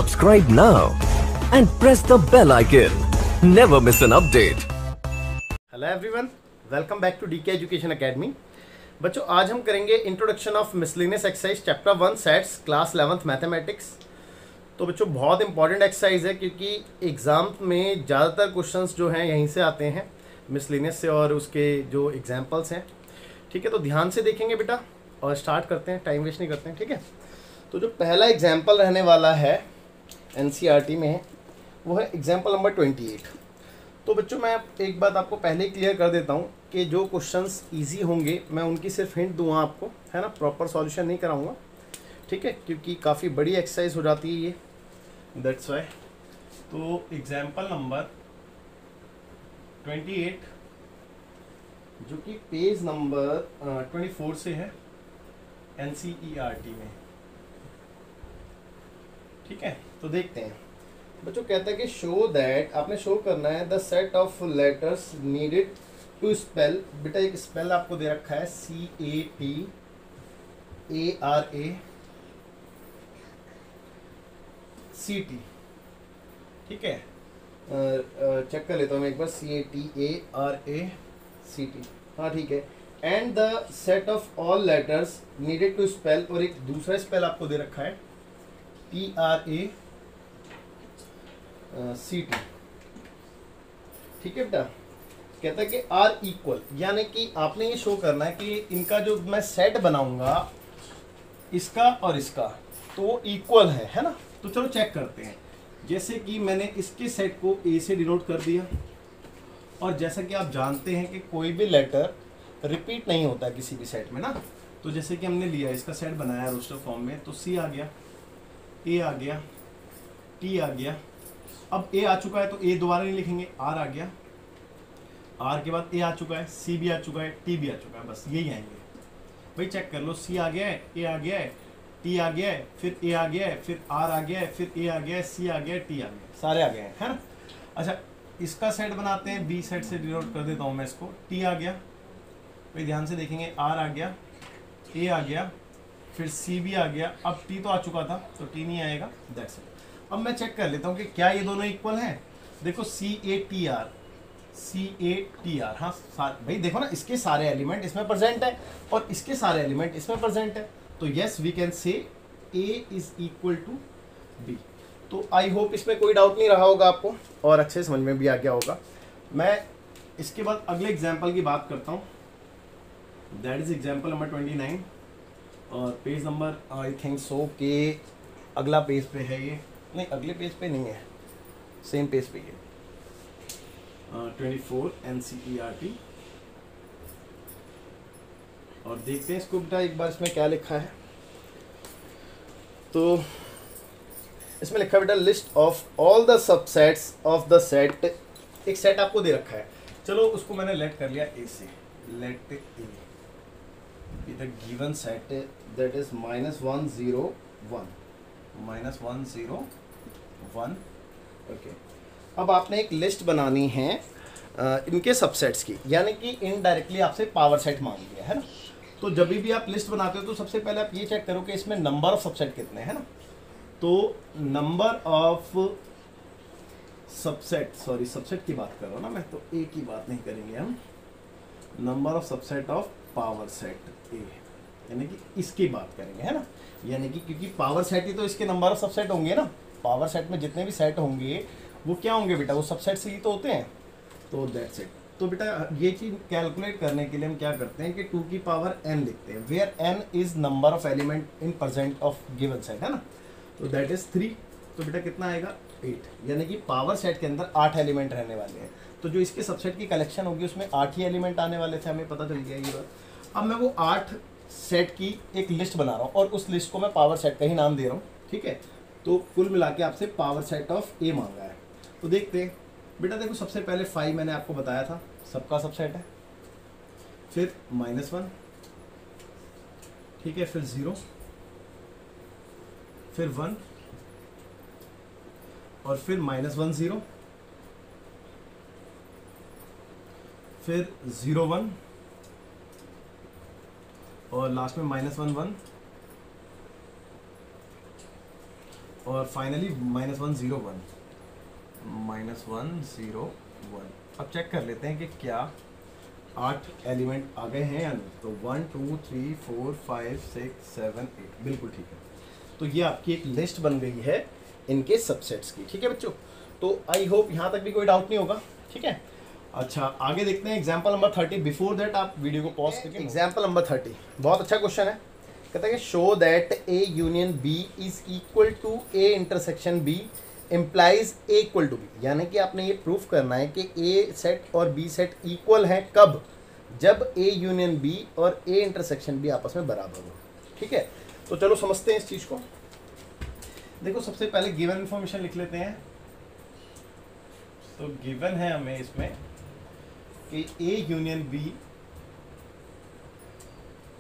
Subscribe now and press the bell icon. Never miss an update. Hello everyone, welcome back to DK education academy. बच्चों, आज हम करेंगे introduction of miscellaneous exercise chapter 1 sets class 11th mathematics. तो बच्चों, बहुत important exercise है क्योंकि exam में ज़्यादातर क्वेश्चंस जो हैं यहीं से आते हैं, मिसलेनियस से और उसके जो एग्जांपल्स हैं। ठीक है, तो ध्यान से देखेंगे बेटा और स्टार्ट करते हैं, टाइम वेस्ट नहीं करते हैं। ठीक है, तो जो पहला एग्जाम्पल रहने वाला है एनसीईआरटी में है वो है एग्जाम्पल नंबर 28। तो बच्चों, मैं एक बात आपको पहले ही क्लियर कर देता हूँ कि जो क्वेश्चंस इजी होंगे मैं उनकी सिर्फ हिंट दूंगा आपको, है ना, प्रॉपर सॉल्यूशन नहीं कराऊंगा। ठीक है, क्योंकि काफ़ी बड़ी एक्सरसाइज हो जाती है ये, दैट्स वाई। तो एग्जाम्पल नंबर 28 जो कि पेज नंबर 24 से है एनसीईआरटी में। ठीक है, तो देखते हैं बच्चों। कहता है कि शो दैट, आपने शो करना है the set of letters needed to spell. बेटा एक स्पेल आपको दे रखा है CATARACT। ठीक है, चेक कर लेता हूँ मैं एक बार, CATARACT। हाँ ठीक है। And the set of all letters needed to spell, और एक दूसरा स्पेल आपको दे रखा है TRACT। ठीक है बेटा, कहता है कि आर इक्वल, यानी कि आपने ये शो करना है कि इनका जो मैं सेट बनाऊंगा इसका और इसका तो इक्वल है ना। तो चलो चेक करते हैं। जैसे कि मैंने इसके सेट को ए से डिनोट कर दिया, और जैसा कि आप जानते हैं कि कोई भी लेटर रिपीट नहीं होता किसी भी सेट में ना। तो जैसे कि हमने लिया, इसका सेट बनाया रोस्टर फॉर्म में, तो सी आ गया, ए आ गया, टी आ गया। अब ए आ चुका है तो ए दोबारा नहीं लिखेंगे, आर आ गया, आर के बाद ए आ चुका है, सी भी आ चुका है, टी भी आ चुका है, बस यही आएंगे भाई। चेक कर लो, सी आ गया है, ए आ गया है, टी आ गया है, फिर ए आ गया है, फिर आर आ गया है, फिर ए आ गया है, सी आ गया है, टी आ गया है, सारे आ गए हैं, है ना। अच्छा, इसका सेट बनाते हैं, बी सेट से डिनोट कर देता हूँ मैं इसको। टी आ गया भाई, ध्यान से देखेंगे, आर आ गया, ए आ गया, फिर सी भी आ गया। अब टी तो आ चुका था तो टी नहीं आएगा, दैट्स इट। अब मैं चेक कर लेता हूँ कि क्या ये दोनों इक्वल हैं। देखो CATR, हाँ भाई देखो ना, इसके सारे एलिमेंट इसमें प्रेजेंट है और इसके सारे एलिमेंट इसमें प्रेजेंट है, तो yes we can say A is equal to B। तो आई होप इसमें कोई डाउट नहीं रहा होगा आपको और अच्छे समझ में भी आ गया होगा। मैं इसके बाद अगले एग्जाम्पल की बात करता हूँ, दैट इज एग्जाम्पल नंबर 29 और page number I think so के अगला पेज पे है ये, नहीं अगले पेज पे नहीं है, सेम पेज पे ये 24 NCERT। और देखते हैं इसको बेटा एक बार, इसमें क्या लिखा है। तो इसमें लिखा है बेटा, list of all the subsets of the set. एक सेट आपको दे रखा है, चलो उसको मैंने लेट कर लिया ए से, let A the given set that is -1 0 1 -1 0 1। Okay, अब आपने एक लिस्ट बनानी है इनके सबसेट्स की, यानी कि इनडायरेक्टली आपसे पावर सेट मांग लिया है ना। तो जब भी आप लिस्ट बनाते हो तो सबसे पहले आप ये चेक करो कि इसमें नंबर ऑफ सबसेट कितने हैं ना। तो number of subset, sorry subset की बात कर रहा हूँ ना मैं, तो ए की बात नहीं करेंगे हम। Number of subset of power set ए, यानी कि इसकी बात करेंगे, है ना। यानी कि क्योंकि पावर सेट ही तो इसके नंबर ऑफ सबसेट होंगे ना। पावर सेट में जितने भी सेट होंगे वो क्या होंगे बेटा, वो सबसेट से ही तो होते हैं, तो दैट्स इट। तो बेटा ये चीज़ कैलकुलेट करने के लिए हम क्या करते हैं कि 2 की पावर n लिखते हैं, where n is number of element in present of given set, है ना। तो दैट इज 3। तो बेटा कितना आएगा 8, यानी कि पावर सेट के अंदर 8 एलिमेंट रहने वाले हैं। तो जो इसके सबसेट की कलेक्शन होगी उसमें 8 ही एलिमेंट आने वाले थे, हमें पता चल गया ये बात। अब मैं वो 8 सेट की एक लिस्ट बना रहा हूँ और उस लिस्ट को मैं पावर सेट का ही नाम दे रहा हूँ। ठीक है, तो कुल मिला के आपसे पावर सेट ऑफ ए मांगा है। तो देखते हैं बेटा, देखो सबसे पहले 5 मैंने आपको बताया था सबका सबसेट है, फिर -1, ठीक है, फिर 0, फिर 1 और फिर -1 0, फिर 0 1 और लास्ट में -1 1 और फाइनली -1 0 1 -1 0 1। अब चेक कर लेते हैं कि क्या 8 एलिमेंट आ गए हैं या नहीं। तो 1 2 3 4 5 6 7 8 बिल्कुल ठीक है। तो ये आपकी एक लिस्ट बन गई है इनके सबसेट्स की। ठीक है बच्चों, तो आई होप यहाँ तक भी कोई डाउट नहीं होगा। ठीक है, अच्छा आगे देखते हैं एग्जाम्पल नंबर 30। बिफोर दैट आप वीडियो को पॉज करके एग्जाम्पल नंबर 30 बहुत अच्छा क्वेश्चन है। कहता है कि show that A union B is equal to A intersection B implies A equal to B. यानी कि आपने ये प्रूफ करना है कि ए सेट और बी सेट इक्वल है कब, जब ए यूनियन बी और ए इंटरसेक्शन बी आपस में बराबर हो। ठीक है, तो चलो समझते हैं इस चीज को। देखो सबसे पहले गिवन इंफॉर्मेशन लिख लेते हैं। तो गिवन है हमें इसमें कि ए यूनियन बी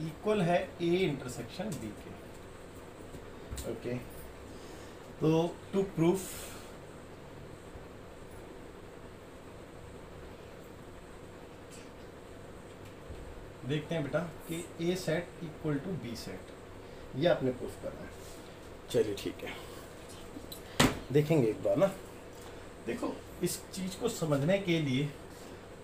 इक्वल है ए इंटरसेक्शन बी के। ओके, तो टू प्रूफ देखते हैं बेटा कि A set equal to B set, ये आपने प्रूफ करना है। चलिए ठीक है, देखेंगे एक बार ना। देखो इस चीज को समझने के लिए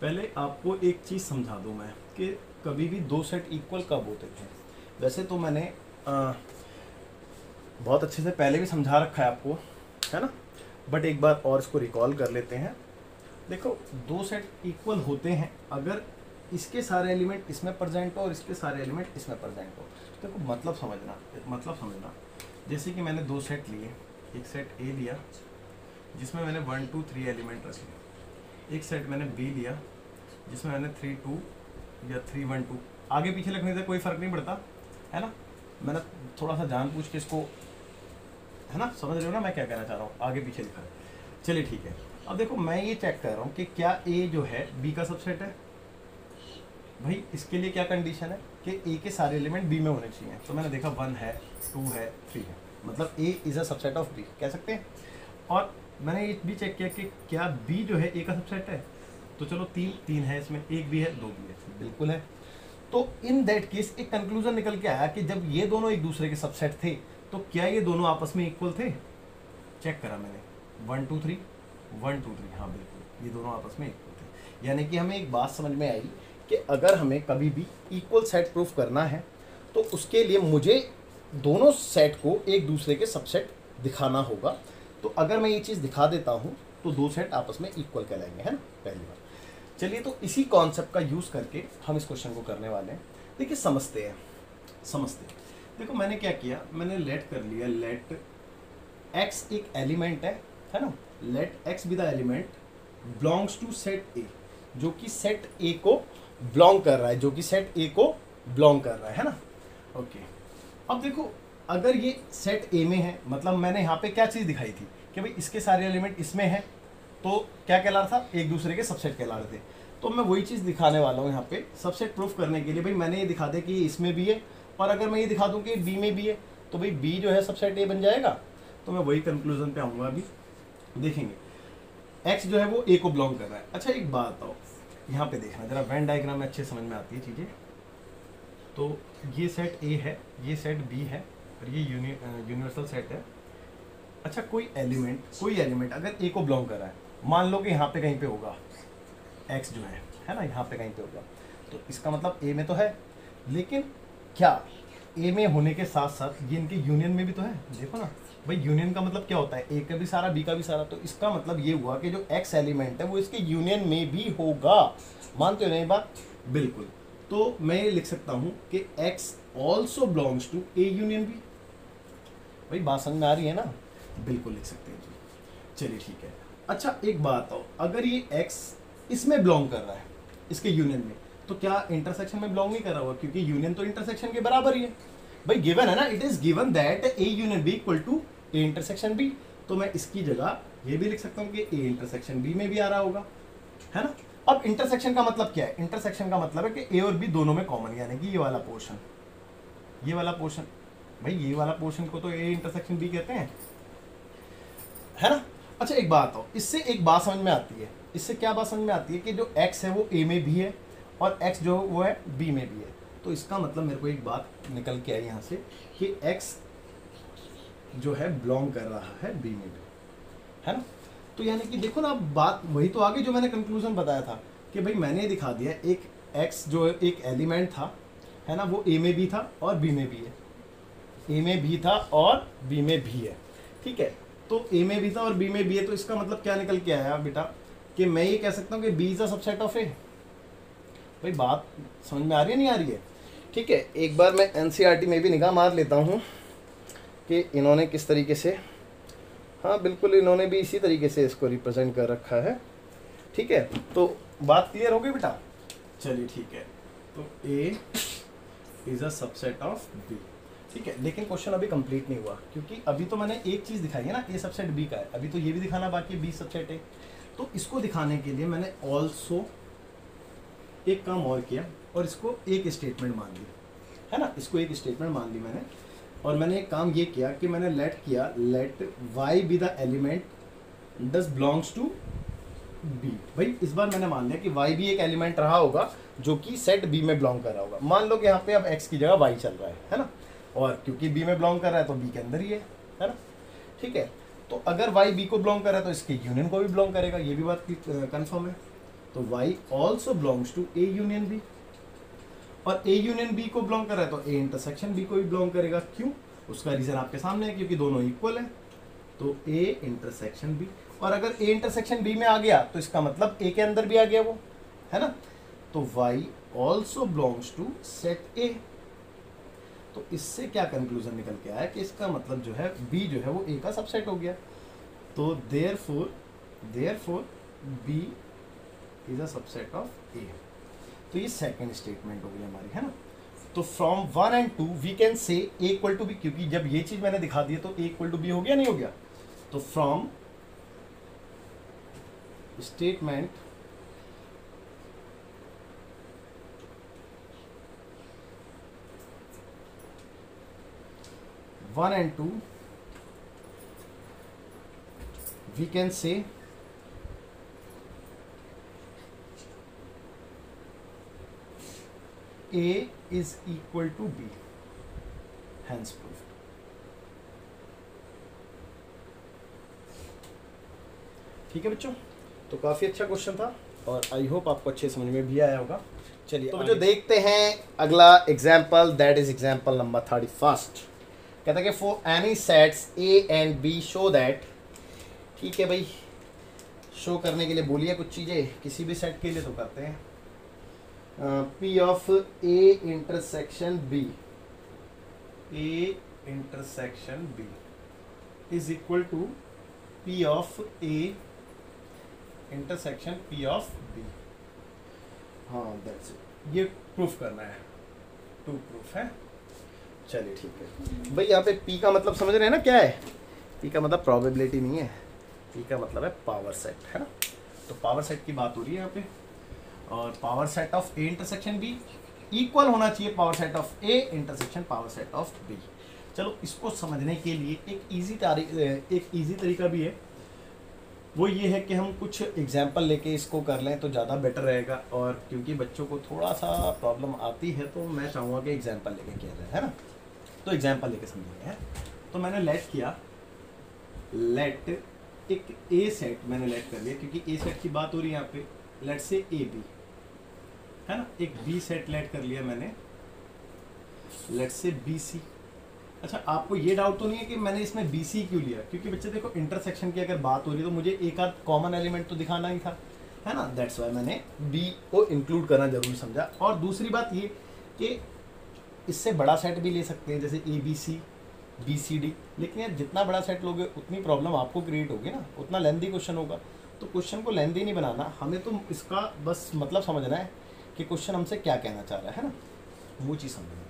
पहले आपको एक चीज समझा दूं मैं कि कभी भी दो सेट इक्वल कब होते थे। वैसे तो मैंने बहुत अच्छे से पहले भी समझा रखा है आपको, है ना, बट एक बार और इसको रिकॉल कर लेते हैं। देखो दो सेट इक्वल होते हैं अगर इसके सारे एलिमेंट इसमें प्रेजेंट हो और इसके सारे एलिमेंट इसमें प्रेजेंट हो। देखो मतलब समझना, जैसे कि मैंने दो सेट लिए, एक सेट ए लिया जिसमें मैंने 1 2 3 एलिमेंट रखे, एक सेट मैंने बी लिया जिसमें मैंने 3 2 या 3 1 2 आगे पीछे लिखने से कोई फ़र्क नहीं पड़ता, है ना। मैंने थोड़ा सा जानबूझ के इसको, है ना, समझ रहे हो ना मैं क्या कहना चाह रहा हूँ, आगे पीछे लिखा है। चलिए ठीक है, अब देखो मैं ये चेक कर रहा हूँ कि क्या ए जो है बी का सबसेट है। भाई इसके लिए क्या कंडीशन है कि ए के सारे एलिमेंट बी में होने चाहिए। तो मैंने देखा 1 है 2 है 3 है, मतलब A is a subset of B कह सकते हैं। और मैंने ये भी चेक किया कि क्या बी जो है ए का सबसेट है। तो चलो 3 है इसमें, एक भी है 2 भी है, बिल्कुल है। तो इन दैट केस एक कंक्लूजन निकल के आया कि जब ये दोनों एक दूसरे के सबसेट थे तो क्या ये दोनों आपस में इक्वल थे। चेक करा मैंने 1 2 3 1 2 3, हाँ बिल्कुल ये दोनों आपस में इक्वल थे। यानी कि हमें एक बात समझ में आई कि अगर हमें कभी भी इक्वल सेट प्रूफ करना है तो उसके लिए मुझे दोनों सेट को एक दूसरे के सबसेट दिखाना होगा। तो अगर मैं ये चीज़ दिखा देता हूँ तो दो सेट आपस में इक्वल कहलाएंगे, है ना, पहली बार। चलिए तो इसी कॉन्सेप्ट का यूज़ करके हम इस क्वेश्चन को करने वाले हैं। देखिए समझते हैं। देखो मैंने क्या किया, मैंने लेट कर लिया, लेट एक्स एक एलिमेंट है ना, let X be the element belongs to set A, जो कि सेट ए को बिलोंग कर रहा है, ना। ओके, अब देखो अगर ये सेट ए में है, मतलब मैंने यहाँ पे क्या चीज़ दिखाई थी कि भाई इसके सारे एलिमेंट इसमें हैं, तो क्या कहला रहा था, एक दूसरे के सबसेट कहला रहे थे। तो मैं वही चीज़ दिखाने वाला हूँ यहाँ पे सबसेट प्रूफ करने के लिए। भाई मैंने ये दिखा दिया कि इसमें भी है, और अगर मैं ये दिखा दूँ कि बी में भी है तो भाई बी जो है सबसेट ए बन जाएगा। तो मैं वही कंक्लूजन पे आऊँगा। अभी देखेंगे एक्स जो है वो ए को बिलोंग कर रहा है। अच्छा एक बात बताओ, यहाँ पे देखना जरा, वेन डायग्राम में अच्छे समझ में आती है चीज़ें। तो ये सेट ए है, ये सेट बी है, और ये यूनिवर्सल सेट है। अच्छा कोई एलिमेंट अगर ए को बिलोंग कर रहा है, मान लो कि यहाँ पे कहीं पे होगा एक्स जो है ना, यहाँ पे कहीं पे होगा, तो इसका मतलब ए में तो है। लेकिन क्या ए में होने के साथ साथ ये इनके यूनियन में भी तो है। देखो ना भाई, यूनियन का मतलब क्या होता है, ए का भी सारा बी का भी सारा। तो इसका मतलब ये हुआ कि जो एक्स एलिमेंट है वो इसके यूनियन में भी होगा। मानते हो ना ये बात? बिल्कुल। तो मैं ये लिख सकता हूँ कि X also belongs to A union B. भाई बात समझ में आ रही है ना? बिल्कुल लिख सकते हैं जी। चलिए ठीक है। अच्छा एक बात हो, अगर ये एक्स इसमें बिलोंग कर रहा है, इसके यूनियन में, तो क्या इंटरसेक्शन में बिलोंग नहीं कर रहा होगा, क्योंकि यूनियन तो इंटरसेक्शन के बराबर ही है। भाई गिवन है ना, it is given that A union B equal to A intersection B. तो मैं इसकी जगह ये भी लिख सकता हूँ कि ए इंटरसेक्शन बी में भी आ रहा होगा, है ना। अब इंटरसेक्शन का मतलब क्या है? इंटरसेक्शन का मतलब है कि ए और बी दोनों में कॉमन, यानी कि ये वाला पोर्शन, भाई ये वाला पोर्शन को तो ए इंटरसेक्शन बी कहते हैं, है ना। अच्छा एक बात हो, इससे एक बात समझ में आती है। इससे क्या बात समझ में आती है कि जो x है वो a में भी है और x जो वो है b में भी है। तो इसका मतलब मेरे को एक बात निकल के आई यहाँ से कि x जो है बिलोंग कर रहा है बी में भी, है ना। तो यानी कि देखो ना, अब बात वही तो आगे जो मैंने कंक्लूजन बताया था कि भाई मैंने दिखा दिया एक एक्स जो एक एलिमेंट था, है ना, वो ए में भी था और बी में भी है, ए में भी था और बी में भी है, ठीक है। तो ए में भी था और बी में भी है, तो इसका मतलब क्या निकल के आया बेटा कि मैं ये कह सकता हूँ कि B is a subset of A. भाई बात समझ में आ रही है नहीं आ रही है? ठीक है, एक बार मैं एनसीईआरटी में भी निगाह मार लेता हूँ कि इन्होंने किस तरीके से, हाँ बिल्कुल इन्होंने भी इसी तरीके से इसको रिप्रेजेंट कर रखा है, ठीक है। तो बात क्लियर हो गई बेटा? चलिए ठीक है, तो A is a subset of B, ठीक है। लेकिन क्वेश्चन अभी कंप्लीट नहीं हुआ, क्योंकि अभी तो मैंने एक चीज़ दिखाई है ना, ए सबसेट बी का है, अभी तो ये भी दिखाना बाकी है बी सबसेट ए। तो इसको दिखाने के लिए मैंने ऑल्सो एक काम और किया और इसको एक स्टेटमेंट मान ली, है ना, इसको एक स्टेटमेंट मान ली मैंने। और मैंने एक काम ये किया कि मैंने let Y be the element does belongs to B. भाई इस बार मैंने मान लिया कि वाई भी एक एलिमेंट रहा होगा जो कि सेट बी में बिलोंग कर रहा होगा। मान लो कि यहाँ पे अब एक्स की जगह वाई चल रहा है ना, और क्योंकि बी में बिलोंग कर रहा है तो बी के अंदर ही है ना, ठीक है। तो अगर वाई बी को बिलोंग कर रहा है तो इसके यूनियन को भी बिलोंग करेगा, ये भी बात कंफर्म है। तो Y also belongs to A union B, और ए यूनियन बी को बिलोंग कर रहा है तो ए इंटरसेक्शन बी को भी बिलोंग करेगा। क्यों? उसका रीजन आपके सामने है, क्योंकि दोनों इक्वल है। तो ए इंटरसेक्शन बी, और अगर ए इंटरसेक्शन बी में आ गया तो इसका मतलब ए के अंदर भी आ गया वो, है ना। तो Y also belongs to set A. तो इससे क्या कंक्लूजन निकल के आया कि इसका मतलब जो है बी जो है वो ए का सबसेट हो गया। तो therefore B is a subset of A. तो ये सेकंड स्टेटमेंट हो गई हमारी, है ना। तो फ्रॉम 1 and 2 वी कैन से ए इक्वल टू बी, क्योंकि जब ये चीज मैंने दिखा दी है तो ए इक्वल टू बी हो गया नहीं हो गया। तो from statement one and two we can say A is equal to B, hence proved। ठीक है बच्चों, तो काफ़ी अच्छा क्वेश्चन था और आई होप आपको अच्छे समझ में भी आया होगा। चलिए तो जो देखते हैं अगला example, that is example number 31। कहता है कि for any sets A and B show that, ठीक है भाई, शो करने के लिए बोलिए कुछ चीज़ें, किसी भी सेट के लिए तो करते हैं। P of A intersection B, A intersection B is equal to P of A intersection P of B। हाँ that's it, ये प्रूफ करना है, टू प्रूफ है। चलिए ठीक है भाई, यहाँ पे P का मतलब समझ रहे हैं ना क्या है? P का मतलब प्रोबेबिलिटी नहीं है, P का मतलब है पावर सेट, है ना। तो पावर सेट की बात हो रही है यहाँ पे, और power set of A intersection B equal होना चाहिए power set of A intersection power set of B. चलो इसको समझने के लिए एक इजी तरीका भी है, वो ये है कि हम कुछ एग्जाम्पल लेके इसको कर लें तो ज़्यादा बेटर रहेगा। और क्योंकि बच्चों को थोड़ा सा प्रॉब्लम आती है तो मैं चाहूँगा कि एग्जाम्पल लेके किया जाए, है ना। तो एग्जाम्पल लेके समझेंगे, है। तो मैंने लेट किया, लेट एक ए सेट मैंने लेट कर लिया, क्योंकि ए सेट की बात हो रही है यहाँ पे। लेट से ए बी, है ना, एक बी सेट लेट कर लिया मैंने, लेट से बी सी। अच्छा आपको ये डाउट तो नहीं है कि मैंने इसमें बी सी क्यों लिया? क्योंकि बच्चे देखो इंटरसेक्शन की अगर बात हो रही है तो मुझे एक आध कॉमन एलिमेंट तो दिखाना ही था, है ना। दैट्स वाई मैंने बी को इंक्लूड करना जरूरी समझा। और दूसरी बात ये कि इससे बड़ा सेट भी ले सकते हैं, जैसे A B C B C D, लेकिन यार जितना बड़ा सेट लोगे उतनी प्रॉब्लम आपको क्रिएट होगी ना, उतना लेंथी क्वेश्चन होगा। तो क्वेश्चन को लेंथी नहीं बनाना, हमें तो इसका बस मतलब समझना है कि क्वेश्चन हमसे क्या कहना चाह रहा है ना, वो चीज़ समझना।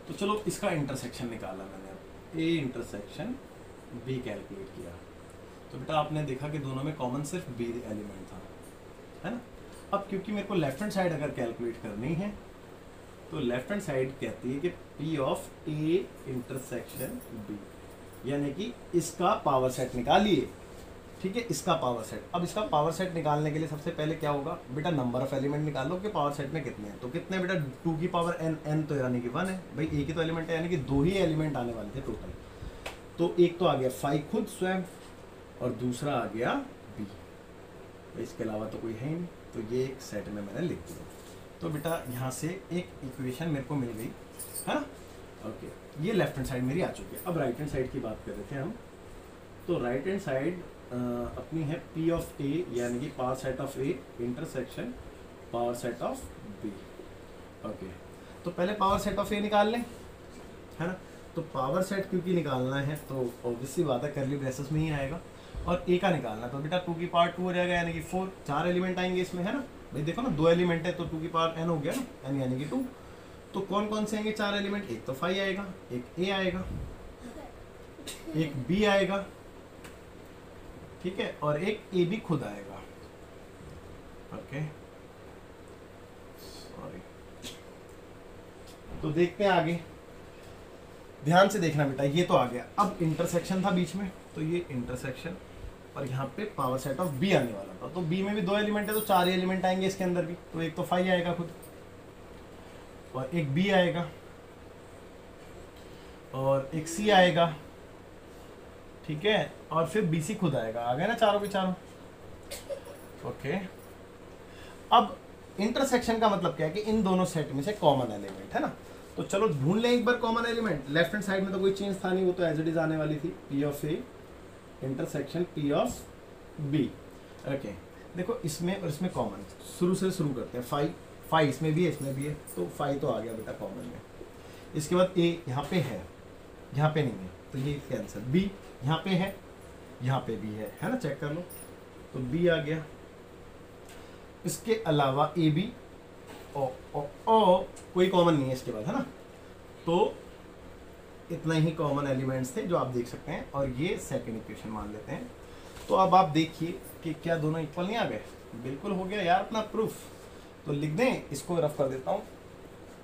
तो चलो इसका इंटरसेक्शन निकाला मैंने, ए इंटरसेक्शन बी कैलकुलेट किया। तो बेटा आपने देखा कि दोनों में कॉमन सिर्फ बी एलिमेंट था, है ना। अब क्योंकि मेरे को लेफ्ट हैंड साइड अगर कैलकुलेट करनी है तो लेफ्ट हैंड साइड कहती है कि P of A intersection B, यानी कि इसका पावर सेट निकालिए, ठीक है, इसका पावर सेट। अब इसका पावर सेट निकालने के लिए सबसे पहले क्या होगा बेटा, नंबर ऑफ एलिमेंट निकालो कि पावर सेट में कितने हैं। तो कितने बेटा, 2 की पावर n, n तो यानी कि 1 है भाई, ए की तो एलिमेंट है यानी कि 2 ही एलिमेंट आने वाले थे टोटल। तो एक तो आ गया फाई खुद स्वयं और दूसरा आ गया बी, इसके अलावा तो कोई है ही नहीं, तो ये एक सेट में मैंने लिख दिया। तो बेटा यहाँ से एक इक्वेशन मेरे को मिल गई है ना। ओके, ये लेफ्ट हैंड साइड मेरी आ चुकी है। अब राइट हैंड साइड की बात कर रहे थे हम। तो राइट हैंड साइड अपनी है पी ऑफ ए, यानी कि power set of A intersection power set of B. Okay, तो पहले पावर सेट ऑफ ए निकाल लें, है ना। तो पावर सेट क्योंकि निकालना है तो ऑब्वियसली बात है कर्ली ब्रेसेस में ही आएगा, और ए का निकालना तो बेटा 2 की पावर 2 हो जाएगा, यानी कि 4, 4 एलिमेंट आएंगे इसमें, है ना भाई। देखो ना 2 एलिमेंट है तो 2 की पावर n हो गया ना, n यानी कि 2। तो कौन कौन से आएंगे 4 एलिमेंट, एक तो 5 आएगा, एक a आएगा, एक b आएगा, ठीक है, और एक a भी खुद आएगा। ओके सॉरी, तो देखते हैं आगे, ध्यान से देखना बेटा। ये तो आ गया, अब इंटरसेक्शन था बीच में, तो ये इंटरसेक्शन और यहाँ पे पावर सेट ऑफ बी आने वाला था। तो बी में भी 2 एलिमेंट है तो 4 एलिमेंट आएंगे इसके अंदर भी। तो एक तो 5 आएगा खुद, और एक बी आएगा, और एक सी आएगा, ठीक है, और फिर बी सी खुद आएगा। आ गए ना चारों के चारों। ओके, अब इंटरसेक्शन का मतलब क्या है कि इन दोनों सेट में से कॉमन एलिमेंट है ना। तो चलो ढूंढ लें एक बार common element. Left hand side में तो कोई चेंज था नहीं, वो तो एज इट इज आने वाली थी, P of A intersection P of B. Okay, देखो इसमें और इसमें कॉमन, शुरू से शुरू करते हैं। 5 इसमें भी है, इसमें भी है, तो 5 तो आ गया बेटा कॉमन में। इसके बाद ए यहाँ पे है, यहाँ पे नहीं है, तो ये कैंसिल। बी यहाँ पे है, यहाँ पे भी है ना, चेक कर लो, तो बी आ गया। इसके अलावा ए बी ओ कोई कॉमन नहीं है इसके बाद, है ना। तो इतना ही कॉमन एलिमेंट्स थे जो आप देख सकते हैं, और ये सेकंड इक्वेशन मान लेते हैं। तो अब आप देखिए कि क्या दोनों इक्वल नहीं आ गए। बिल्कुल हो गया यार अपना प्रूफ। तो लिख दें, इसको रफ कर देता हूँ,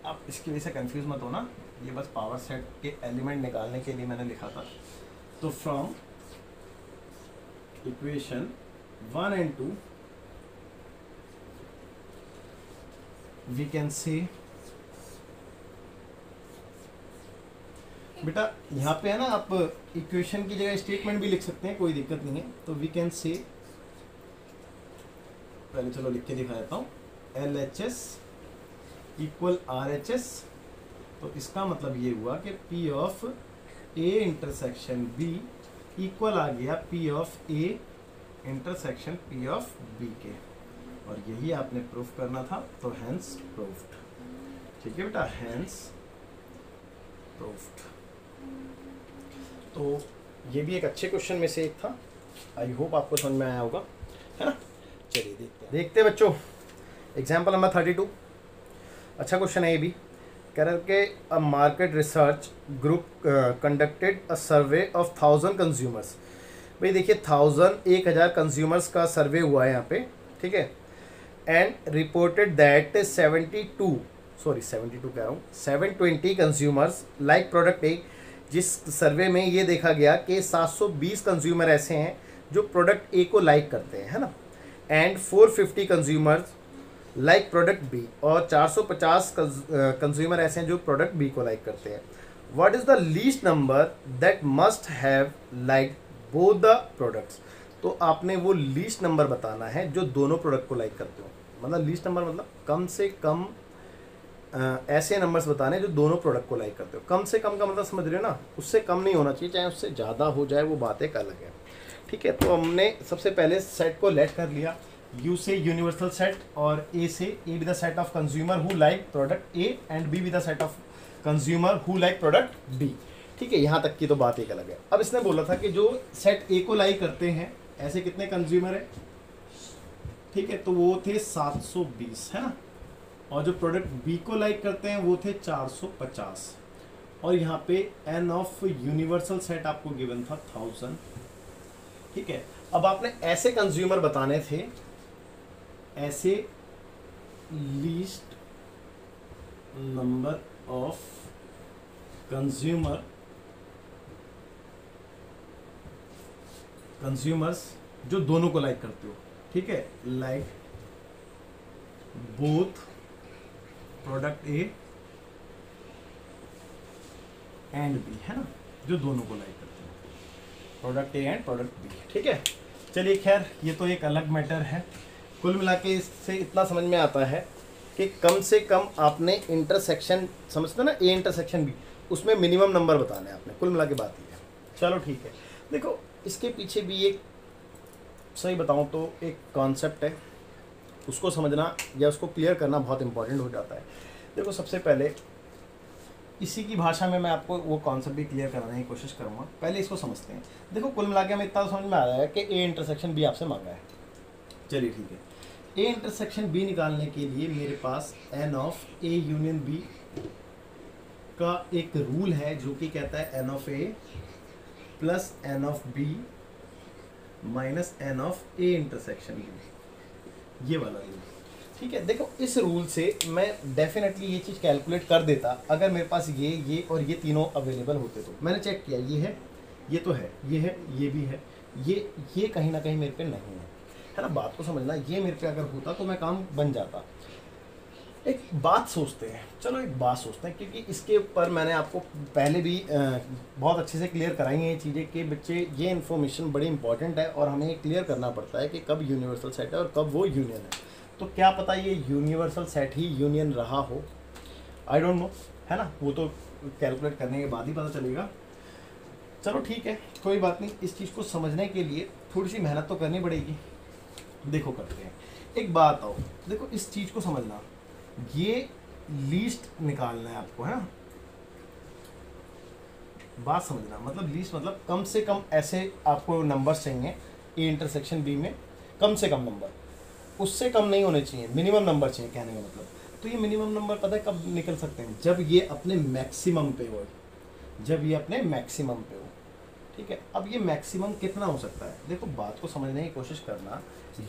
आप इसकी वजह से कंफ्यूज मत होना, ये बस पावर सेट के एलिमेंट निकालने के लिए मैंने लिखा था। तो from equation 1 and 2 we can say, बेटा यहाँ पे है ना, आप इक्वेशन की जगह स्टेटमेंट भी लिख सकते हैं, कोई दिक्कत नहीं है। तो वी कैन से, पहले चलो लिख के दिखा देता हूँ, LHS इक्वल RHS। तो इसका मतलब ये हुआ कि P of A intersection B equal आ गया P of A intersection P of B के, और यही आपने प्रूफ करना था। तो हैंस प्रूफ्ड, ठीक है बेटा, हैंस प्रूफ्ड। तो ये भी एक अच्छे क्वेश्चन में से एक था, आई होप आपको समझ में आया होगा, है ना। चलिए देखते हैं बच्चों, एग्जाम्पल नंबर 32। अच्छा क्वेश्चन है ये भी। कह रहे कि a market research group conducted a survey of 1000 consumers. भाई देखिए 1000 कंज्यूमर्स का सर्वे हुआ है यहाँ पे, ठीक है, and reported that 720 consumers like product ए। जिस सर्वे में ये देखा गया कि 720 कंज्यूमर ऐसे हैं जो प्रोडक्ट ए को लाइक करते हैं, है ना, and 450 consumers like product B, और 450 कंज्यूमर ऐसे हैं जो प्रोडक्ट बी को लाइक करते हैं। What is the least number that must have like both the products. तो आपने वो लीस्ट नंबर बताना है जो दोनों प्रोडक्ट को लाइक करते हो। मतलब लीस्ट नंबर मतलब कम से कम ऐसे नंबर्स बताने जो दोनों प्रोडक्ट को लाइक करते हो। कम से कम का मतलब समझ रहे हो ना, उससे कम नहीं होना चाहिए, चाहे उससे ज़्यादा हो जाए वो बात एक अलग है, ठीक है। तो हमने सबसे पहले सेट को लेट कर लिया, यू से यूनिवर्सल सेट, और ए से A with the set of consumer who like product A and B with the set of consumer who like product B, ठीक है। यहाँ तक की तो बात एक अलग है। अब इसने बोला था कि जो सेट ए को लाइक करते हैं ऐसे कितने कंज्यूमर है, ठीक है, तो वो थे 720, है ना, और जो प्रोडक्ट बी को लाइक करते हैं वो थे 450, और यहाँ पे एन ऑफ यूनिवर्सल सेट आपको गिवन था 1000, ठीक है। अब आपने ऐसे कंज्यूमर बताने थे, ऐसे लीस्ट नंबर ऑफ कंज्यूमर्स जो दोनों को लाइक करते हो, ठीक है, like both product A and B, है ना, जो दोनों को लाइक करते हैं। Product A and product B. ठीक है, चलिए खैर ये तो एक अलग मैटर है। कुल मिला के इससे इतना समझ में आता है कि कम से कम आपने इंटरसेक्शन समझते ना, ए इंटरसेक्शन बी, उसमें मिनिमम नंबर बताने आपने। कुल मिला के बात ये है। चलो ठीक है, देखो इसके पीछे भी एक सही बताऊं तो एक कॉन्सेप्ट है, उसको समझना या उसको क्लियर करना बहुत इंपॉर्टेंट हो जाता है। देखो सबसे पहले इसी की भाषा में मैं आपको वो कॉन्सेप्ट भी क्लियर कराने की कोशिश करूंगा। पहले इसको समझते हैं। देखो कुल मिला के हमें इतना समझ में आ रहा है कि ए इंटरसेक्शन बी आपसे मांगा है। चलिए ठीक है, ए इंटरसेक्शन बी निकालने के लिए मेरे पास N of A union B का एक रूल है जो कि कहता है N of A plus N of B minus N of A intersection B, ये वाला रूल। ठीक है, देखो इस रूल से मैं डेफिनेटली ये चीज़ कैलकुलेट कर देता अगर मेरे पास ये और ये तीनों अवेलेबल होते। तो मैंने चेक किया, ये है, ये तो है, ये है, ये भी है, ये कहीं ना कहीं मेरे पे नहीं है ना। बात को समझना, ये मेरे पे अगर होता तो मैं काम बन जाता। एक बात सोचते हैं, चलो एक बात सोचते हैं, क्योंकि इसके ऊपर मैंने आपको पहले भी बहुत अच्छे से क्लियर कराई हैं ये चीज़ें कि बच्चे ये इन्फॉर्मेशन बड़ी इंपॉर्टेंट है और हमें ये क्लियर करना पड़ता है कि कब यूनिवर्सल सेट है और कब वो यूनियन है। तो क्या पता ये यूनिवर्सल सेट ही यूनियन रहा हो, आई डोंट नो, है ना, वो तो कैलकुलेट करने के बाद ही पता चलेगा। चलो ठीक है, कोई बात नहीं, इस चीज़ को समझने के लिए थोड़ी सी मेहनत तो करनी पड़ेगी। देखो करते हैं, एक बात आओ, देखो इस चीज़ को समझना, ये लीस्ट निकालना है आपको, है ना, बात समझना, मतलब लीस्ट मतलब कम से कम ऐसे आपको नंबर चाहिए ए इंटरसेक्शन बी में, कम से कम नंबर, उससे कम नहीं होने चाहिए, मिनिमम नंबर चाहिए कहने का मतलब। तो ये मिनिमम नंबर पता है कब निकल सकते हैं, जब ये अपने मैक्सिमम पे हो, जब ये अपने मैक्सिमम पे हो। ठीक है, अब ये मैक्सिमम कितना हो सकता है, देखो बात को समझने की कोशिश करना,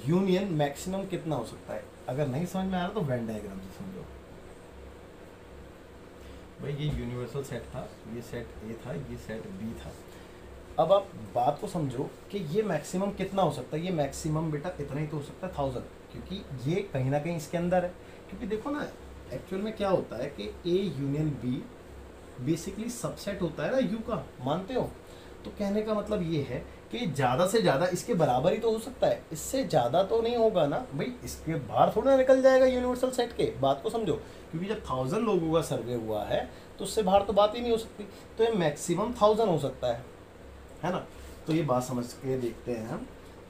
यूनियन मैक्सिमम कितना हो सकता है। अगर नहीं समझ में आ रहा तो वेन डायग्राम से समझो। भाई ये यूनिवर्सल सेट था, ये सेट ए था, ये सेट बी था। अब आप बात को समझो कि ये मैक्सिमम कितना हो सकता है। ये मैक्सिमम बेटा इतना ही तो हो सकता है 1000, क्योंकि ये कहीं ना कहीं इसके अंदर है। क्योंकि देखो ना, एक्चुअल में क्या होता है कि A union B basically subset होता है ना यू का, मानते हो। तो कहने का मतलब ये है कि ज़्यादा से ज़्यादा इसके बराबर ही तो हो सकता है, इससे ज़्यादा तो नहीं होगा ना भाई, इसके बाहर थोड़ा ना निकल जाएगा यूनिवर्सल सेट के। बात को समझो, क्योंकि जब 1000 लोगों का सर्वे हुआ है तो उससे बाहर तो बात ही नहीं हो सकती। तो ये मैक्सिमम 1000 हो सकता है ना। तो ये बात समझ के देखते हैं हम।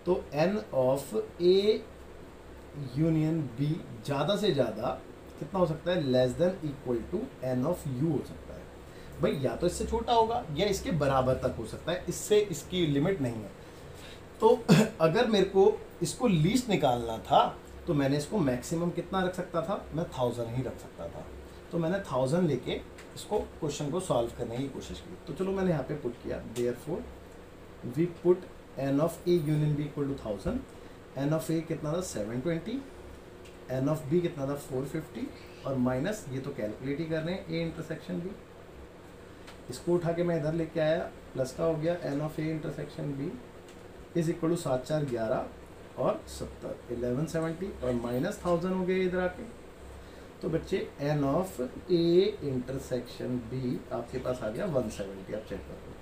तो n of A union B ज़्यादा से ज़्यादा कितना हो सकता है, less than equal to n of U हो सकता है। भाई या तो इससे छोटा होगा या इसके बराबर तक हो सकता है, इससे इसकी लिमिट नहीं है। तो अगर मेरे को इसको लीस्ट निकालना था तो मैंने इसको मैक्सिमम कितना रख सकता था, मैं 1000 ही रख सकता था। तो मैंने 1000 लेके इसको क्वेश्चन को सॉल्व करने की कोशिश की। तो चलो मैंने यहाँ पे पुट किया, therefore we put N of A union B equal to 1000। N of A कितना था 720, एन ऑफ बी कितना था 450 और माइनस ये तो कैलकुलेट ही कर रहे हैं ए इंटरसेक्शन बी। इसको उठा के मैं इधर लेके आया, प्लस का हो गया n of A intersection B is equal to 7 4 11 और 70 1170 और माइनस 1000 हो गए इधर आके। तो बच्चे n of A intersection B आपके पास आ गया 170। आप चेक कर लो।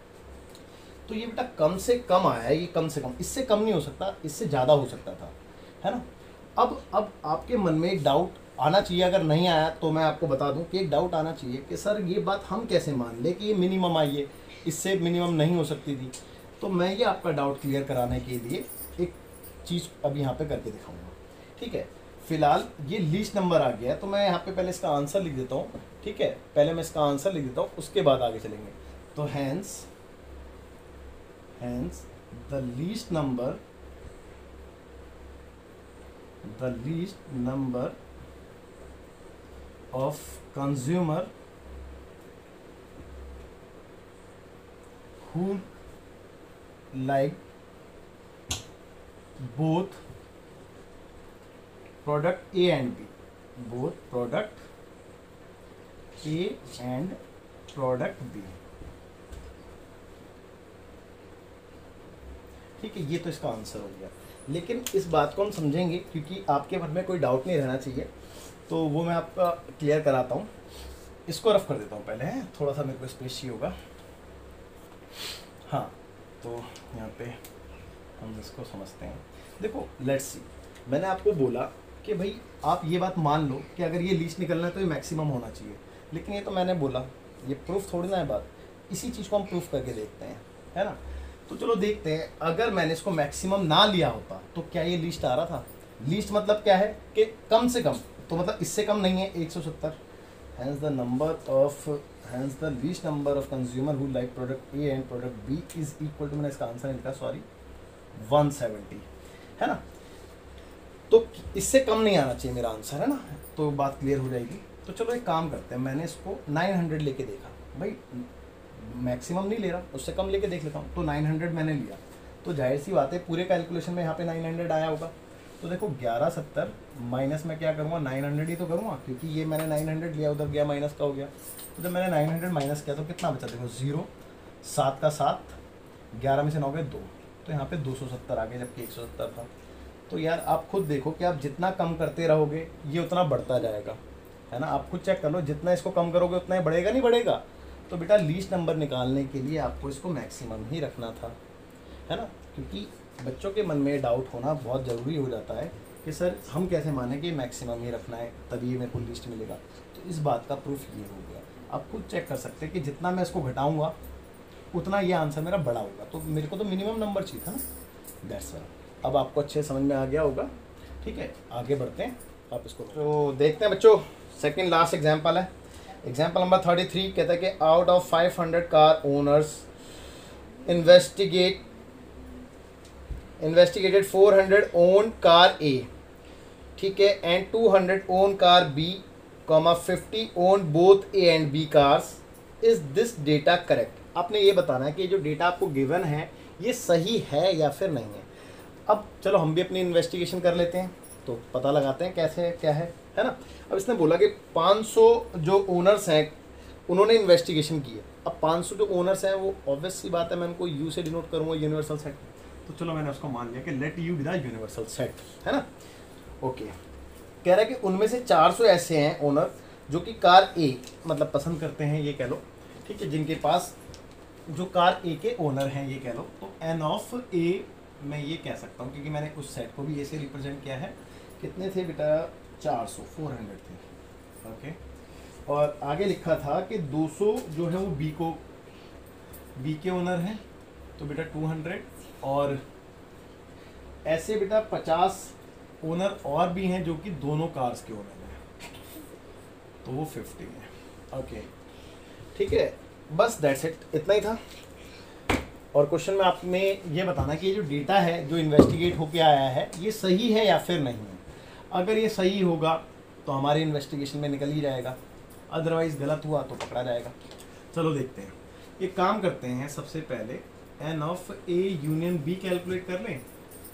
तो ये बेटा कम से कम आया है, ये कम से कम, इससे कम नहीं हो सकता, इससे ज़्यादा हो सकता था, है ना। अब आपके मन में एक डाउट आना चाहिए, अगर नहीं आया तो मैं आपको बता दूं कि एक डाउट आना चाहिए कि सर ये बात हम कैसे मान ले कि ये मिनिमम आई है, इससे मिनिमम नहीं हो सकती थी। तो मैं ये आपका डाउट क्लियर कराने के लिए एक चीज़ अभी यहाँ पे करके दिखाऊंगा। ठीक है, फिलहाल ये लीस्ट नंबर आ गया है तो मैं यहाँ पे पहले इसका आंसर लिख देता हूँ। ठीक है, पहले मैं इसका आंसर लिख देता हूँ, उसके बाद आगे चलेंगे। तो hence the least number of consumer who like both product A and B, both product A and product B। ठीक है, ये तो इसका आंसर हो गया। लेकिन इस बात को हम समझेंगे क्योंकि आपके मन में कोई डाउट नहीं रहना चाहिए, तो वो मैं आपका क्लियर कराता हूँ। इसको रफ कर देता हूँ पहले, है थोड़ा सा मेरे को स्पेस चाहिए होगा। हाँ, तो यहाँ पे हम इसको समझते हैं। देखो लेट्स सी, मैंने आपको बोला कि भाई आप ये बात मान लो कि अगर ये लीस्ट निकलना है तो ये मैक्सिमम होना चाहिए, लेकिन ये तो मैंने बोला, ये प्रूफ थोड़ी ना है बात, इसी चीज़ को हम प्रूफ करके देखते हैं, है ना। तो चलो देखते हैं, अगर मैंने इसको मैक्सिमम ना लिया होता तो क्या ये लीस्ट आ रहा था? लीस्ट मतलब क्या है कि कम से कम, तो मतलब इससे कम नहीं है 170। Hence the least number of consumer who like product A and product B is equal to, मैंने इसका आंसर नहीं लिखा सॉरी, 170, है ना। तो इससे कम नहीं आना चाहिए मेरा आंसर, है ना, तो बात क्लियर हो जाएगी। तो चलो एक काम करते हैं, मैंने इसको 900 लेके देखा, भाई मैक्सिमम नहीं ले रहा, उससे कम लेके देख लेता हूँ। तो 900 मैंने लिया, तो जाहिर सी बात है पूरे कैलकुलेशन में यहाँ पे 900 आया होगा। तो देखो 1170 माइनस में क्या करूँगा, 900 ही तो करूँगा, क्योंकि ये मैंने 900 लिया, उधर गया माइनस का हो गया। तो जब मैंने 900 माइनस किया तो कितना बचा, देखो 0, 7 का 7, 11 में से 9 गए 2, तो यहाँ पे 270 आ गया, जबकि 170 था। तो यार आप खुद देखो कि आप जितना कम करते रहोगे ये उतना बढ़ता जाएगा, है ना। आप खुद चेक कर लो, जितना इसको कम करोगे उतना ही बढ़ेगा, नहीं बढ़ेगा। तो बेटा लीस्ट नंबर निकालने के लिए आपको इसको मैक्सिमम ही रखना था, है ना, क्योंकि बच्चों के मन में डाउट होना बहुत ज़रूरी हो जाता है कि सर हम कैसे माने कि मैक्सिमम ही रखना है तभी मेरे को लिस्ट मिलेगा। तो इस बात का प्रूफ ये हो गया। आप खुद चेक कर सकते हैं कि जितना मैं इसको घटाऊँगा उतना ये आंसर मेरा बड़ा होगा, तो मेरे को तो मिनिमम नंबर चाहिए था ना, दैट्स वाई। अब आपको अच्छे समझ में आ गया होगा, ठीक है, आगे बढ़ते हैं। आप इसको तो देखते हैं बच्चों, सेकंड लास्ट एग्जांपल है, एग्जांपल नंबर 33। कहता है कि out of 500 car owners investigated 400 own car A, ठीक है, and 200 own car B, 50 own both A and B cars, is this data correct. आपने ये बताना है कि जो डेटा आपको गिवन है ये सही है या फिर नहीं है। अब चलो हम भी अपनी इन्वेस्टिगेशन कर लेते हैं, तो पता लगाते हैं कैसे क्या है ना। अब इसने बोला कि 500 जो ओनर्स हैं उन्होंने इन्वेस्टिगेशन की है। अब 500 जो ओनर्स हैं वो ऑब्वियस सी बात है, मैं उनको यू से डिनोट करूँगा, यूनिवर्सल सेट। तो चलो मैंने उसको मान लिया कि let you be the universal set, है ना। ओके, कह रहा है कि उनमें से 400 ऐसे हैं ओनर जो कि कार ए मतलब पसंद करते हैं, ये कह लो, ठीक है, जिनके पास जो कार ए के ओनर हैं ये कह लो। तो एन ऑफ ए मैं ये कह सकता हूँ, क्योंकि मैंने उस सेट को भी ए से रिप्रेजेंट किया है। कितने थे बेटा, 400 थे, ओके। और आगे लिखा था कि 200 जो है वो बी के ओनर हैं, तो बेटा 200, और ऐसे बेटा 50 ओनर और भी हैं जो कि दोनों कार्स के ओनर हैं, तो वो 50 है, ओके, ठीक है। बस दैट्स इट, इतना ही था। और क्वेश्चन में आपने ये बताना कि ये जो डेटा है जो इन्वेस्टिगेट होके आया है ये सही है या फिर नहीं है। अगर ये सही होगा तो हमारे इन्वेस्टिगेशन में निकल ही जाएगा, अदरवाइज गलत हुआ तो पकड़ा जाएगा। चलो देखते हैं, एक काम करते हैं, सबसे पहले n of A union B calculate कर लें,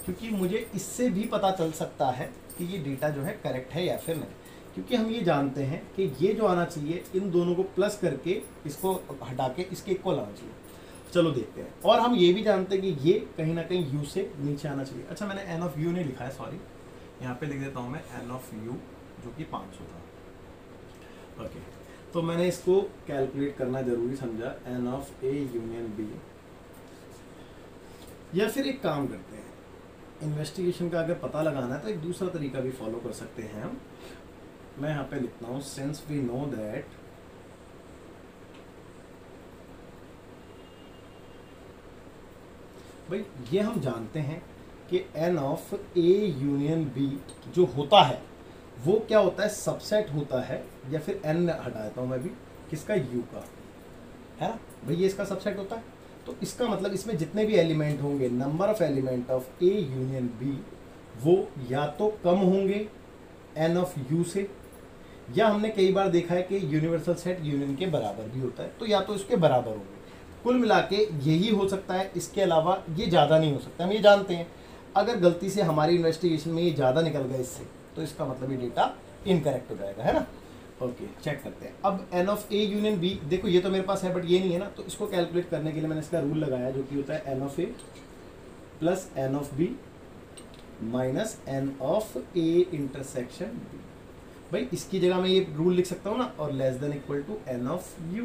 क्योंकि मुझे इससे भी पता चल सकता है कि ये डेटा जो है करेक्ट है या फिर नहीं। क्योंकि हम ये जानते हैं कि ये जो आना चाहिए इन दोनों को प्लस करके इसको हटा के इसके इक्वल आना चाहिए। चलो देखते हैं। और हम ये भी जानते हैं कि ये कहीं ना कहीं यू से नीचे आना चाहिए। अच्छा मैंने एन ऑफ यू नहीं लिखा है, सॉरी, यहाँ पे लिख देता हूँ मैं एन ऑफ यू जो कि 500 था, ओके। तो मैंने इसको कैलकुलेट करना जरूरी समझा, n of A union B. या फिर एक काम करते हैं, इन्वेस्टिगेशन का अगर पता लगाना है तो एक दूसरा तरीका भी फॉलो कर सकते हैं हम। मैं यहाँ पे लिखता हूँ, सिंस वी नो दैट भाई ये हम जानते हैं कि n of A union B जो होता है वो क्या होता है, सबसेट होता है, या फिर एन हटा देता हूँ मैं भी, किसका, यू का, है ना भाई, ये इसका सबसेट होता है। तो इसका मतलब इसमें जितने भी एलिमेंट होंगे, number of element of A union B, वो या तो कम होंगे एन ऑफ यू से, या हमने कई बार देखा है कि यूनिवर्सल सेट यूनियन के बराबर भी होता है, तो या तो इसके बराबर होंगे। कुल मिला के यही हो सकता है, इसके अलावा ये ज़्यादा नहीं हो सकता, हम ये जानते हैं। अगर गलती से हमारी इन्वेस्टिगेशन में ये ज़्यादा निकल गया इससे, तो इसका मतलब ये डेटा इनकरेक्ट हो जाएगा, है ना। ओके, चेक करते हैं। अब n of A union B, देखो ये तो मेरे पास है बट ये नहीं है ना, तो इसको कैलकुलेट करने के लिए मैंने इसका रूल लगाया जो कि होता है N of A plus N of B minus N of A intersection B. भाई इसकी जगह मैं ये रूल लिख सकता हूँ ना, और less than equal to n of U,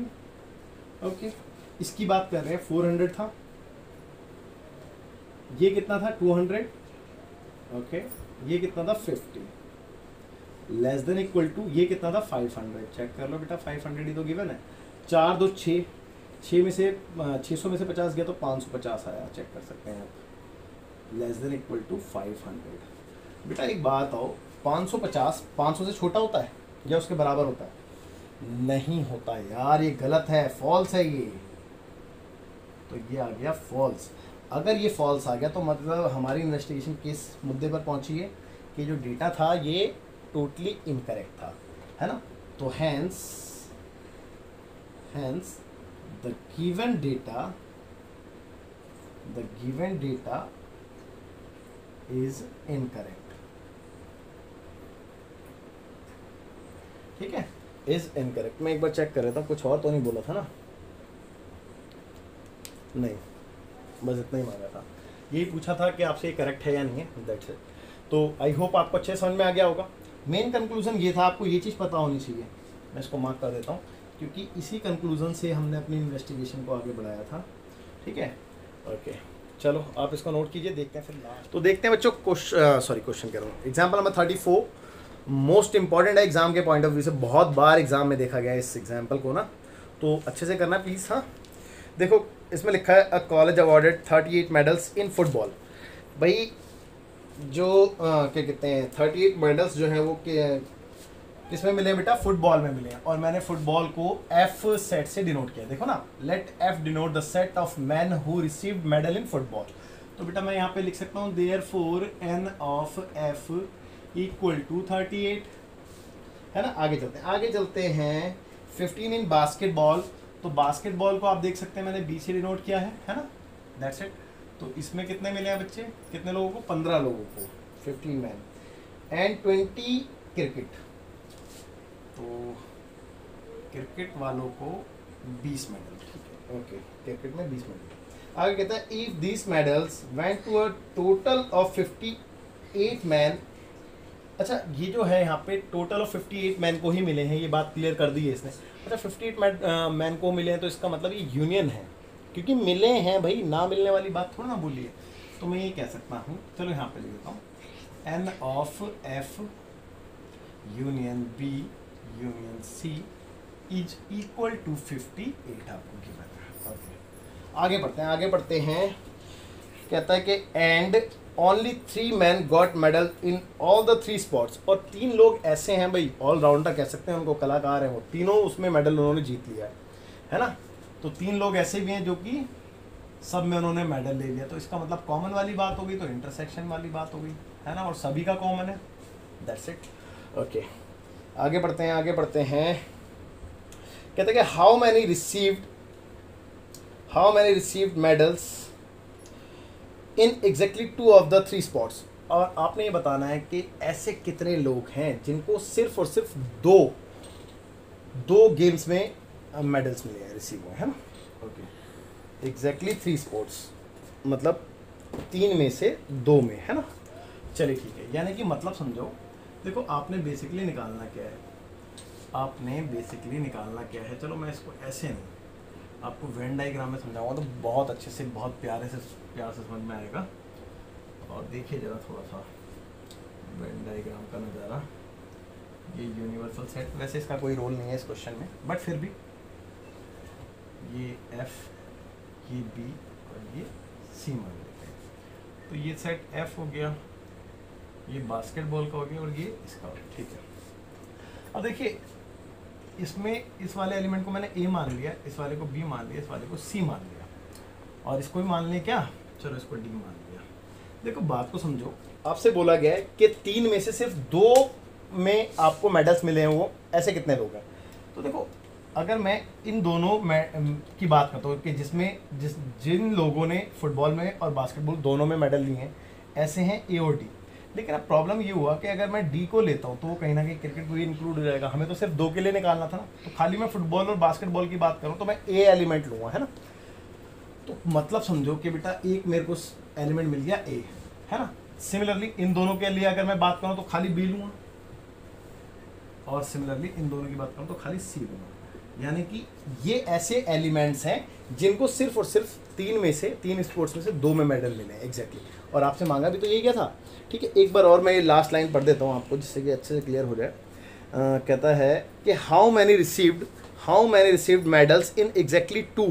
okay. इसकी बात कर रहे हैं, 400 था, ये कितना था 200, ओके, ये कितना था 50, लेस देन इक्वल टू ये कितना था 500। चेक कर लो बेटा, 500 ही तो गिवन है। 4 2 6, 6 में से 600 में से 50 गया तो 550 आया, चेक कर सकते हैं आप। Less than equal to 500। बेटा एक बात आओ, 550 500 से छोटा होता है या उसके बराबर होता है? नहीं होता यार, ये गलत है, फॉल्स है ये। तो ये आ गया फॉल्स। अगर ये फॉल्स आ गया तो मतलब हमारी इन्वेस्टिगेशन किस मुद्दे पर पहुंची है कि जो डेटा था ये टोटली इनकरेक्ट था, है ना। तो hence the given data is incorrect. ठीक है, इज इनकरेक्ट। मैं एक बार चेक कर रहा था, कुछ और तो नहीं बोला था ना? नहीं, बस इतना ही मांगा था, यही पूछा था कि आपसे ये करेक्ट है या नहीं है, दैट्स इट। तो आई होप आपको अच्छे समझ में आ गया होगा। मेन कंक्लूजन ये था, आपको ये चीज़ पता होनी चाहिए, मैं इसको मार्क कर देता हूँ क्योंकि इसी कंक्लूजन से हमने अपनी इन्वेस्टिगेशन को आगे बढ़ाया था। ठीक है, ओके, चलो आप इसको नोट कीजिए, देखते हैं फिर लास्ट। तो देखते हैं बच्चों, क्वेश्चन कह रहा हूँ, एग्जाम्पल नंबर 34 मोस्ट इंपॉर्टेंट है एग्जाम के पॉइंट ऑफ व्यू से, बहुत बार एग्जाम में देखा गया है इस एग्जाम्पल को ना, तो अच्छे से करना प्लीज़। हाँ देखो, इसमें लिखा है a college awarded 38 medals in football. भाई जो क्या कहते हैं 38 मेडल्स जो है वो किस में मिले हैं बेटा? फुटबॉल में मिले हैं। और मैंने फुटबॉल को एफ सेट से डिनोट किया, देखो ना, let F denote the set of man who received medal in football. तो बेटा मैं यहाँ पे लिख सकता हूँ therefore n of F equal to 38, है ना। आगे चलते हैं 15 इन बास्केटबॉल। तो बास्केटबॉल को आप देख सकते हैं मैंने बी से डिनोट किया है ना, दैट्स इट। तो इसमें कितने मिले हैं बच्चे, कितने लोगों को? 15 लोगों को, 15 मैन। एंड 20 क्रिकेट, तो क्रिकेट वालों को 20 मेडल। ठीक है, ओके, क्रिकेट में 20 मेडल। आगे कहता है if this medals went to a total of 58 man. अच्छा, ये जो है यहाँ पे टोटल ऑफ 58 मैन को ही मिले हैं, ये बात क्लियर कर दी है इसने। अच्छा, 58 मैन को मिले हैं तो इसका मतलब ये यूनियन है, क्योंकि मिले हैं भाई, ना मिलने वाली बात थोड़ा ना बोलिए। तो मैं ये कह सकता हूँ, चलो यहाँ पे लिख देता हूँ, n of F union B union C is equal to 58 आपको गिवन है। ओके, आगे बढ़ते हैं। कहता है कि and only 3 man got medal in all the 3 sports. और 3 लोग ऐसे हैं भाई, ऑलराउंडर कह सकते हैं उनको, कलाकार हैं वो, तीनों उसमें मेडल उन्होंने जीत लिया है ना। तो 3 लोग ऐसे भी हैं जो कि सब में उन्होंने मेडल ले लिया। तो इसका मतलब कॉमन वाली बात हो गई, तो इंटरसेक्शन वाली बात हो गई, है ना, और सभी का कॉमन है, दैट्स इट। ओके, आगे बढ़ते हैं। कहते हैं कि how many received medals in exactly 2 of the 3 sports. और आपने ये बताना है कि ऐसे कितने लोग हैं जिनको सिर्फ और सिर्फ दो गेम्स में मेडल्स मिले हैं, रिसीव हुए, है ना। ओके, एग्जैक्टली 3 स्पोर्ट्स मतलब 3 में से 2 में, है ना। चलिए ठीक है, यानी कि मतलब समझो, देखो आपने बेसिकली निकालना क्या है, चलो मैं इसको ऐसे नहीं, आपको वेन डायग्राम में समझाऊंगा तो बहुत अच्छे से, बहुत प्यार से समझ में आएगा। और देखिए ज़रा थोड़ा सा वेन डायग्राम का नज़ारा। ये यूनिवर्सल सेट, वैसे इसका कोई रोल नहीं है इस क्वेश्चन में, बट फिर भी ये एफ, ये बी और ये सी मान लेते हैं। तो ये सेट एफ हो गया, ये बास्केटबॉल का हो गया और ये इसका हो गया। ठीक है, अब देखिए इसमें इस वाले एलिमेंट को मैंने ए मान लिया, इस वाले को बी मान लिया, इस वाले को सी मान लिया, और इसको भी मान लिया क्या, चलो इसको डी मान लिया। देखो बात को समझो, आपसे बोला गया है कि 3 में से सिर्फ 2 में आपको मेडल्स मिले हैं, वो ऐसे कितने लोग हैं। तो देखो अगर मैं इन दोनों की बात करता हूँ कि जिन लोगों ने फुटबॉल में और बास्केटबॉल दोनों में मेडल लिए हैं, ऐसे हैं ए और डी। लेकिन अब प्रॉब्लम ये हुआ कि अगर मैं डी को लेता हूँ तो वो कहीं ना कहीं क्रिकेट भी इंक्लूड हो जाएगा, हमें तो सिर्फ 2 के लिए निकालना था ना। तो खाली मैं फुटबॉल और बास्केटबॉल की बात करूँ तो मैं ए एलिमेंट लूँगा, है ना। तो मतलब समझो कि बेटा एक मेरे को एलिमेंट मिल गया ए, है ना। सिमिलरली इन दोनों के लिए अगर मैं बात करूँ तो खाली बी लूँगा, और सिमिलरली इन दोनों की बात करूँ तो खाली सी लूँगा। यानी कि ये ऐसे एलिमेंट्स हैं जिनको सिर्फ और सिर्फ तीन स्पोर्ट्स में से 2 में मेडल मिले हैं एग्जैक्टली। और आपसे मांगा भी तो यही क्या था। ठीक है, एक बार और मैं ये लास्ट लाइन पढ़ देता हूँ आपको, जिससे कि अच्छे से क्लियर हो जाए। कहता है कि how many received medals in exactly 2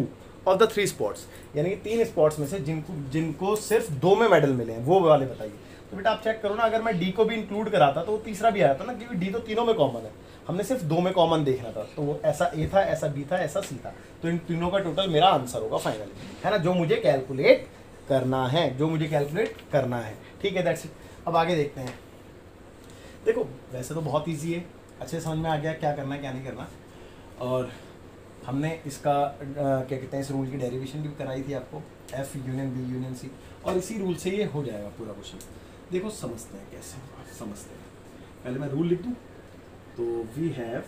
of the 3 sports, यानी कि 3 स्पोर्ट्स में से जिनको सिर्फ 2 में मेडल मिले हैं वो वाले बताइए। तो बेटा आप चेक करो ना, अगर मैं डी को भी इंक्लूड कराता तो वो तीसरा भी आया था ना, क्योंकि डी तो तीनों में कॉमन है, हमने सिर्फ 2 में कॉमन देखना था। तो वो ऐसा ए था, ऐसा बी था, ऐसा सी था। तो इन तीनों का टोटल मेरा आंसर होगा फाइनली, है ना, जो मुझे कैलकुलेट करना है। ठीक है, दैट्स इट। अब आगे देखते हैं। देखो वैसे तो बहुत ईजी है, अच्छे समझ में आ गया क्या करना है क्या नहीं करना। और हमने इसका क्या कहते हैं, इस रूल की डेरिवेशन भी कराई थी आपको, F union B union C, और इसी रूल से ये हो जाएगा पूरा क्वेश्चन। देखो समझते हैं कैसे समझते हैं। पहले मैं रूल लिख दूँ। तो वी हैव,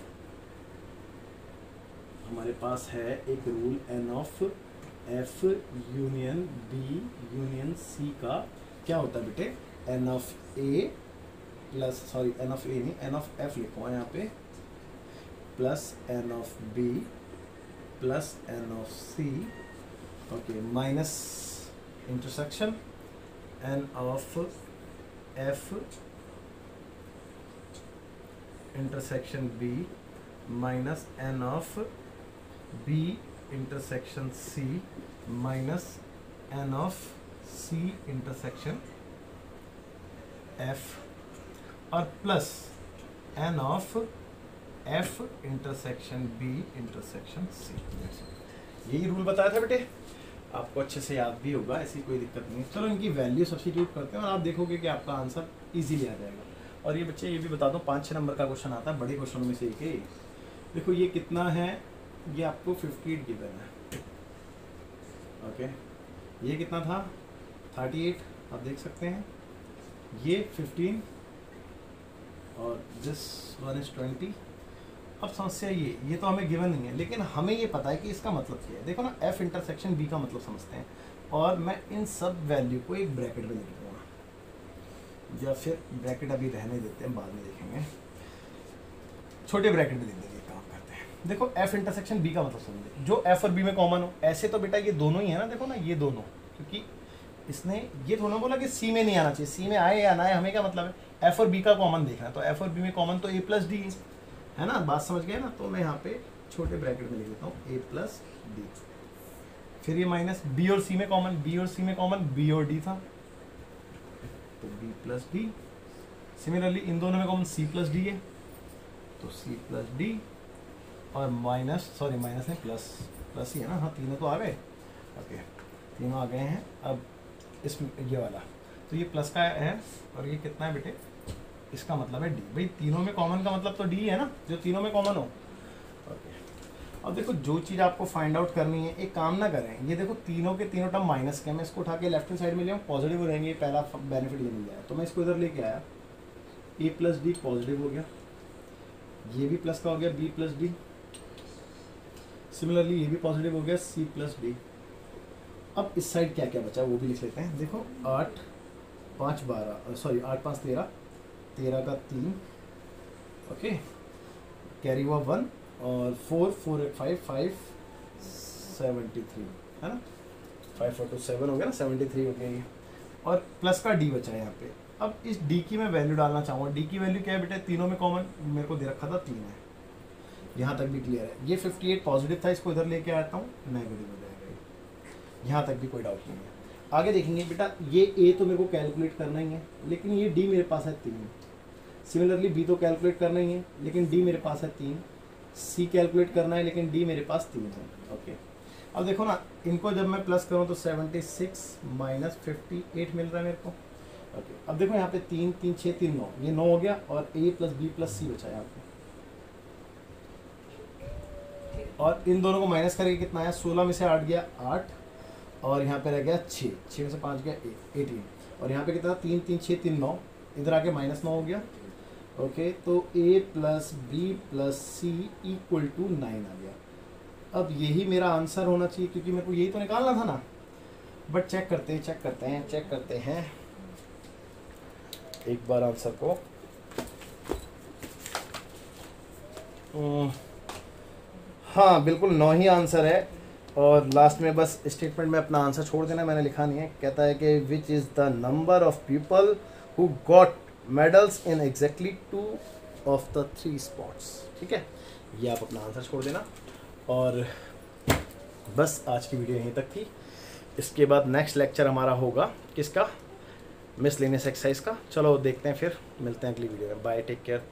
हमारे पास है एक rule N of F union B union C का क्या होता है बेटे, N of A plus, sorry N of A नहीं, एन ऑफ एफ लिखो यहाँ पे, plus N of B plus N of C, okay, minus intersection N of F intersection B minus N of B intersection C minus N of C intersection F और plus N of F intersection B intersection C. यही rule बताया था बेटे, आपको अच्छे से याद भी होगा, ऐसी कोई दिक्कत नहीं। चलो इनकी वैल्यू सब्स्टिट्यूट करते हैं और आप देखोगे कि आपका आंसर इजीली आ जाएगा। और ये बच्चे ये भी बता दो, 5-6 नंबर का क्वेश्चन आता है, बड़े क्वेश्चनों में से एक है। देखो ये कितना है, ये आपको 58 गिवन है, ओके। ये कितना था, 38, आप देख सकते हैं। ये 15 और दिस वन इज 20। अब समस्या ये तो हमें गिवन नहीं है, लेकिन हमें ये पता है कि इसका मतलब क्या है। देखो ना, एफ इंटरसेक्शन बी का मतलब समझते हैं, और मैं इन सब वैल्यू को एक ब्रैकेट में लिख दूँगा, या फिर ब्रैकेट अभी रहने देते हैं, बाद में देखेंगे, छोटे ब्रैकेट में लिख देंगे। काम करते हैं, देखो एफ इंटरसेक्शन बी का मतलब समझे, जो एफ और बी में कॉमन हो। ऐसे तो बेटा ये दोनों ही है ना, देखो ना ये दोनों, क्योंकि इसने ये थोड़ा बोला कि सी में नहीं आना चाहिए, सी में आए या ना आए हमें क्या मतलब है, एफ और बी का कॉमन देखना है। तो एफ और बी में कॉमन तो ए प्लस डी है ना, बात समझ गए ना। तो मैं यहाँ पे छोटे ब्रैकेट में लिख देता हूँ ए प्लस डी, फिर ये माइनस बी और सी में कॉमन, बी और सी में कॉमन बी और डी था, तो बी प्लस डी। सिमिलरली इन दोनों में कॉमन सी प्लस डी है, तो सी प्लस डी, और माइनस, सॉरी माइनस नहीं, प्लस ही है ना, हाँ तीनों तो आ गए, ओके तीनों आ गए हैं। अब इसमें ये वाला, तो ये प्लस का है, और ये कितना है बेटे, इसका मतलब है डी। भाई तीनों में कॉमन का मतलब तो डी है ना, जो तीनों में कॉमन हो, ओके। अब देखो जो चीज़ आपको फाइंड आउट करनी है, एक काम ना करें, ये देखो तीनों के तीनों टर्म माइनस के, मैं इसको उठा के लेफ्ट हैंड साइड में ले आऊँ, पॉजिटिव हो रहेंगे, पहला बेनिफिट ये मिल जाएगा। तो मैं इसको इधर लेके आया, ए प्लस डी पॉजिटिव हो गया, ये भी प्लस का हो गया, बी प्लस डी। सिमिलरली ये भी पॉजिटिव हो गया, सी प्लस डी। अब इस साइड क्या क्या बचा वो भी लिख लेते हैं। देखो 8 5 12, सॉरी 8 5 13, 13 का 3, ओके, कैरी हुआ 1, और 4 4 8 5 5 73 है ना, 5 4 2 7 हो गया ना, 73 हो गया ये। और प्लस का डी बचा है यहाँ पे। अब इस डी की मैं वैल्यू डालना चाहूँगा। डी की वैल्यू क्या है बेटे, तीनों में कॉमन मेरे को दे रखा था 3 है, यहाँ तक भी क्लियर है। ये 58 पॉजिटिव था, इसको इधर लेके आता हूँ, नेगेटिव हो जाएगा, यहाँ तक भी कोई डाउट नहीं है। आगे देखेंगे बेटा, ये ए तो मेरे को कैलकुलेट करना ही है, लेकिन ये डी मेरे पास है 3। सिमिलरली बी तो कैलकुलेट करना ही है, लेकिन डी मेरे पास है 3। सी कैलकुलेट करना है, लेकिन डी मेरे पास 3 है, ओके। अब देखो ना, इनको जब मैं प्लस करूँ तो 76 माइनस 58 मिल रहा है मेरे को, ओके। अब देखो यहाँ पे 3 3 6 3 9, ये 9 हो गया, और ए प्लस बी प्लस सी बचा यहाँ पे, और इन दोनों को माइनस करके कितना आया, 16 में से 8 गया 8, और यहाँ पे रह गया 6, 6 में से 5 गया 18, और यहाँ पे कितना 3 3 6 3 9, इधर आके माइनस 9 हो गया, ओके। तो a plus B plus C equal to 9 आ गया। अब यही मेरा आंसर होना चाहिए, क्योंकि मेरे को यही तो निकालना था ना। बट चेक करते हैं एक बार आंसर को। हाँ बिल्कुल 9 ही आंसर है, और लास्ट में बस स्टेटमेंट में अपना आंसर छोड़ देना, मैंने लिखा नहीं है। कहता है कि which is the number of people who got medals in exactly 2 of the 3 sports. ठीक है, ये आप अपना आंसर छोड़ देना। और बस आज की वीडियो यहीं तक थी। इसके बाद नेक्स्ट लेक्चर हमारा होगा किसका, मिसलेनियस एक्सरसाइज का। चलो देखते हैं, फिर मिलते हैं अगली वीडियो में। Bye, take care.